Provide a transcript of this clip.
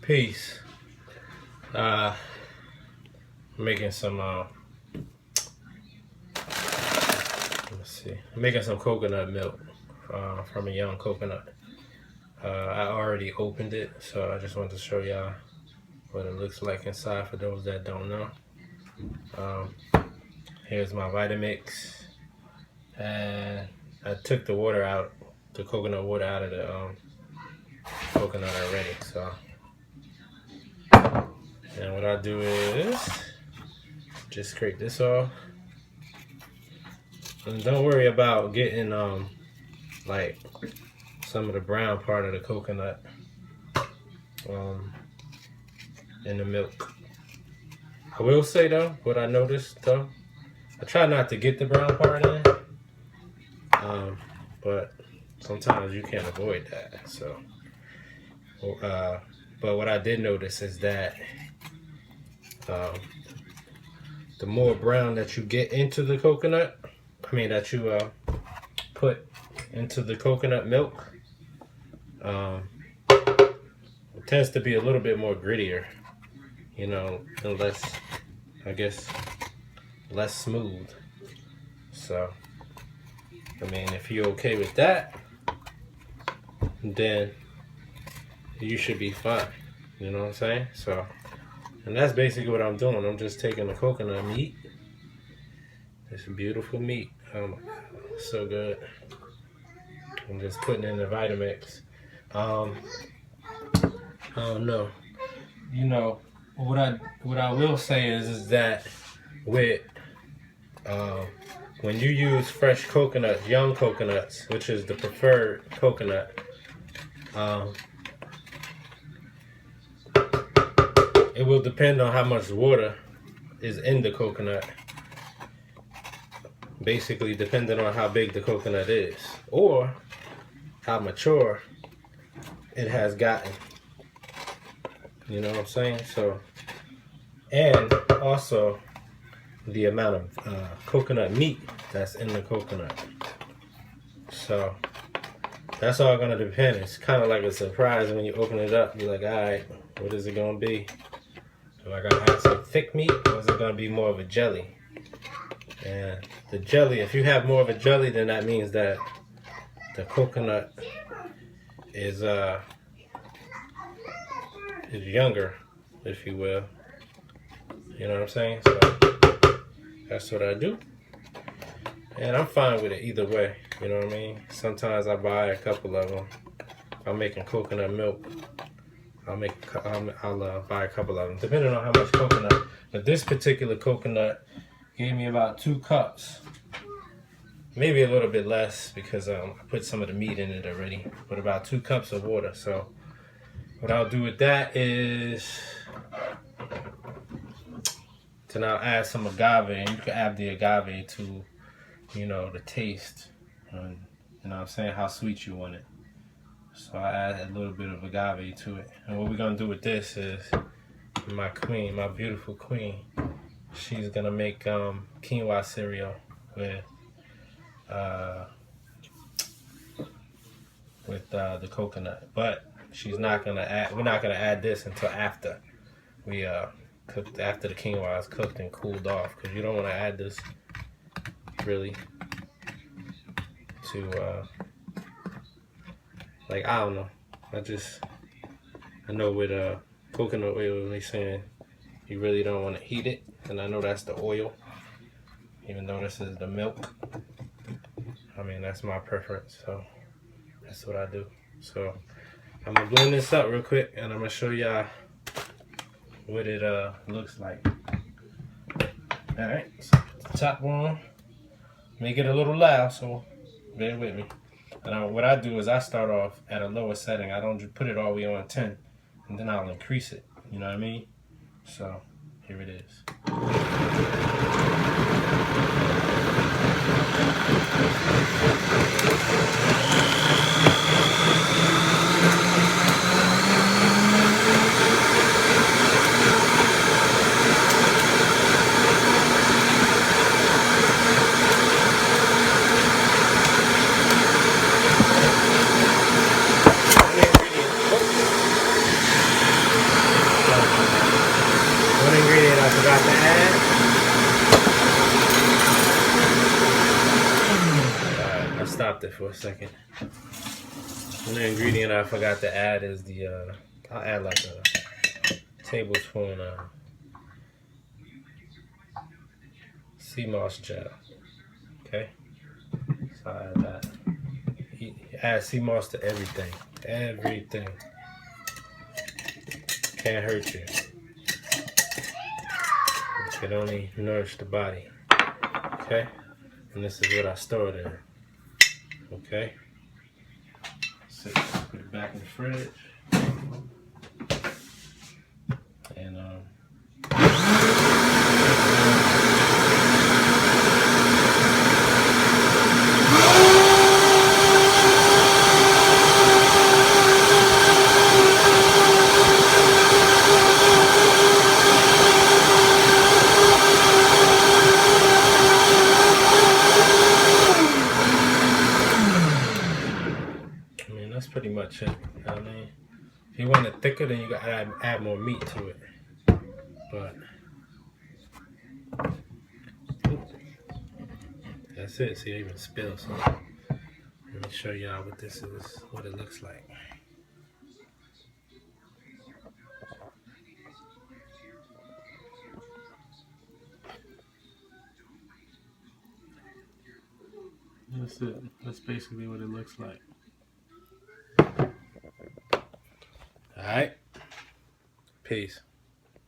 Peace. Making some I'm making some coconut milk from a young coconut. I already opened it, so I just wanted to show y'all what it looks like inside for those that don't know. Here's my Vitamix, and I took the water out, the coconut water out of the coconut already. So, and what I do is just scrape this off, and don't worry about getting like some of the brown part of the coconut in the milk. I will say though, what I noticed though, I try not to get the brown part in, but sometimes you can't avoid that. So, but what I did notice is that the more brown that you get into the coconut, that you put into the coconut milk, it tends to be a little bit more grittier, you know, and less, I guess, less smooth. So, if you're okay with that, then you should be fine. You know what I'm saying? So, and that's basically what I'm doing. I'm just taking the coconut meat. It's beautiful meat. Oh my God, so good. I'm just putting in the Vitamix. I don't know. You know, what I will say is that with when you use fresh coconuts, young coconuts, which is the preferred coconut, it will depend on how much water is in the coconut. Basically, depending on how big the coconut is or how mature it has gotten. You know what I'm saying? So, and also the amount of coconut meat that's in the coconut. So that's all gonna depend. It's kind of like a surprise when you open it up. You're like, all right, what is it gonna be? Am I gonna have some thick meat, or is it gonna be more of a jelly? And the jelly, if you have more of a jelly, then that means that the coconut is younger, if you will. You know what I'm saying? So that's what I do, and I'm fine with it either way. You know what I mean? Sometimes I buy a couple of them. If I'm making coconut milk, I'll buy a couple of them, depending on how much coconut. But this particular coconut gave me about 2 cups, maybe a little bit less because I put some of the meat in it already. But about 2 cups of water. So what I'll do with that is then I'll add some agave, and you can add the agave to, you know, the taste, and you know what I'm saying, how sweet you want it. So I add a little bit of agave to it. And what we're gonna do with this is my queen, my beautiful queen, she's gonna make quinoa cereal with the coconut. But she's not gonna add. We're not gonna add this until after we cooked, after the quinoa is cooked and cooled off, because you don't want to add this really to like, I don't know. I know with coconut oil, they saying you really don't want to heat it, and I know that's the oil, even though this is the milk. That's my preference, so that's what I do. So I'm gonna blend this up real quick, and I'm gonna show y'all what it looks like. Alright, so put the top on. Make it a little loud, so bear with me. And what I do is I start off at a lower setting. I don't put it all the way on 10, and then I'll increase it. You know what I mean? So here it is. stopped it for a second. Another ingredient I forgot to add is the, I'll add like a tablespoon of seamoss gel. Okay, so I add that. Add seamoss to everything. Everything. Can't hurt you. It can only nourish the body. Okay, and this is what I stored in. Okay, so put it back in the fridge. And that's pretty much it. I mean, if you want it thicker, then you gotta add more meat to it. But that's it. See, I even spilled some. Let me show y'all what this is, what it looks like. That's it. That's basically what it looks like. All right. Peace.